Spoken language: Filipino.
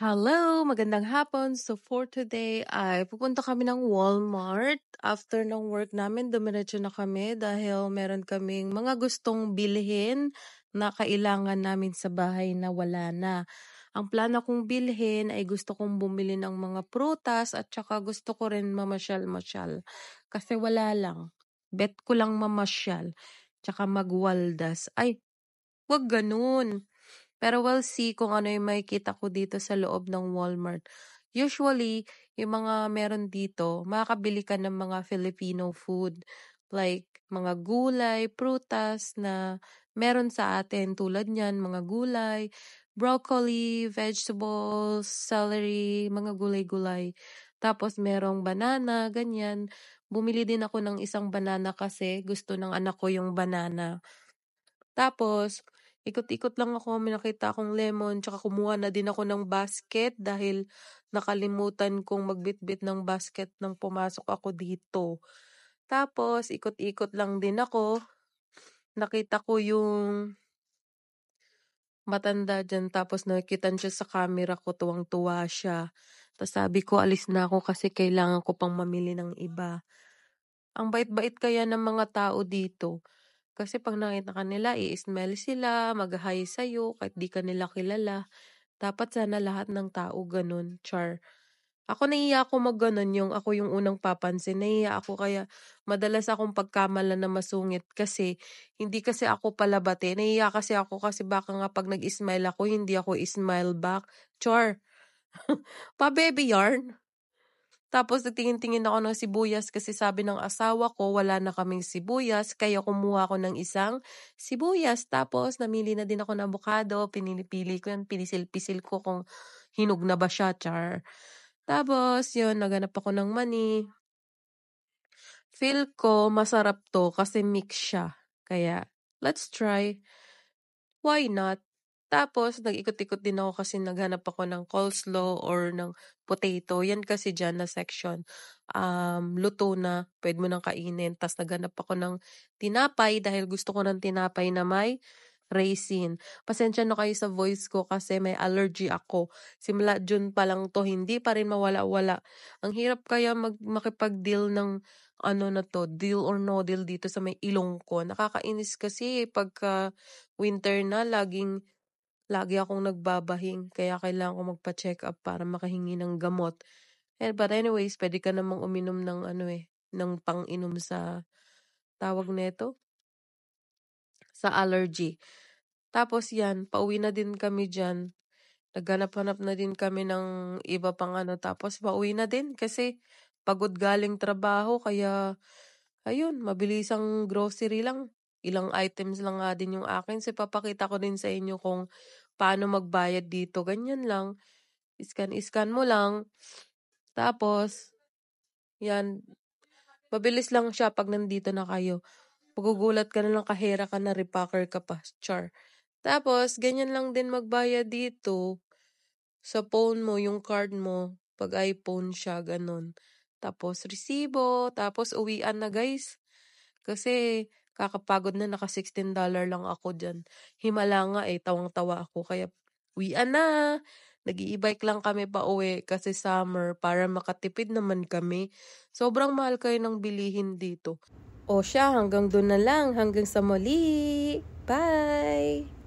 Hello, magandang hapon. So for today ay pupunta kami ng Walmart. After ng work namin, dumiretso na kami dahil meron kaming mga gustong bilhin na kailangan namin sa bahay na wala na. Ang plano kong bilhin ay gusto kong bumili ng mga prutas at saka gusto ko rin mamasyal-masyal. Kasi wala lang. Bet ko lang mamasyal. Tsaka magwaldas. Ay, wag ganun. Pero we'll see kung ano yung makikita ko dito sa loob ng Walmart. Usually, yung mga meron dito, makakabili ka ng mga Filipino food. Like, mga gulay, prutas na meron sa atin. Tulad niyan, mga gulay, broccoli, vegetables, celery, mga gulay-gulay. Tapos merong banana, ganyan. Bumili din ako ng isang banana kasi gusto ng anak ko yung banana. Tapos, ikot-ikot lang ako, may nakita akong lemon, tsaka kumuha na din ako ng basket dahil nakalimutan kong magbitbit ng basket nang pumasok ako dito. Tapos, ikot-ikot lang din ako. Nakita ko yung matanda dyan, tapos nakikitan siya sa camera ko, tuwang-tuwa siya. Tapos sabi ko, alis na ako kasi kailangan ko pang mamili ng iba. Ang bait-bait kaya ng mga tao dito. Kasi 'pag nakita ka nila i-smile sila, mag-hi sa'yo kahit di ka nila kilala. Dapat sana lahat ng tao gano'n, char. Ako nahihiya ako mag-gano'n, yung ako yung unang papansin, nahihiya ako kaya madalas akong pagkamalan na masungit kasi hindi kasi ako palabati. Nahihiya kasi ako kasi baka nga 'pag nag-smile ako hindi ako smile back, char. Pa-baby yarn. Tapos nagtingin-tingin ako ng sibuyas kasi sabi ng asawa ko wala na kaming sibuyas kaya kumuha ako ng isang sibuyas. Tapos namili na din ako ng avocado, pinili ko yan, pinisil-pisil ko kung hinog na ba siya, char. Tapos yun, naghanap ako ng mani. Feel ko masarap to kasi mix siya. Kaya let's try. Why not? Tapos nag-ikot-ikot din ako kasi naghanap ako ng coleslaw or ng potato. Yan kasi diyan na section, luto na, puwede mo nang kainin. Tas naghanap ako ng tinapay dahil gusto ko ng tinapay na may raisin. Pasensya na kayo sa voice ko kasi may allergy ako. Simula June pa lang 'to, hindi pa rin mawala-wala. Ang hirap kaya makipag-deal ng ano na 'to, deal or no deal dito sa may ilong ko. Nakakainis kasi pagka winter na lagi akong nagbabahing kaya kailangan ko magpa-check-up para makahingi ng gamot. But anyways, puwede ka namang uminom ng ano, ng pang-inom sa tawag nito, sa allergy. Tapos 'yan, pauwi na din kami diyan. Naghanap-hanap na din kami ng iba pang ano, tapos pauwi na din kasi pagod galing trabaho kaya ayun, mabilisang grocery lang. Ilang items lang nga din yung akin. So, papakita ko din sa inyo kung paano magbayad dito. Ganyan lang. Scan-scan mo lang. Tapos, yan. Mabilis lang siya pag nandito na kayo. Magugulat ka na lang kahera ka na repacker ka pa. Char. Tapos, ganyan lang din magbayad dito. Sa phone mo, yung card mo. Pag iPhone siya, ganun. Tapos, resibo. Tapos, uwian na guys. Kasi kakapagod na, naka $16 lang ako diyan. Himala nga tawang-tawa ako kaya uwian na. Nag-i-e-bike lang kami pauwi kasi summer para makatipid naman kami. Sobrang mahal kayo ng bilihin dito. O siya, hanggang doon na lang. Hanggang sa muli. Bye!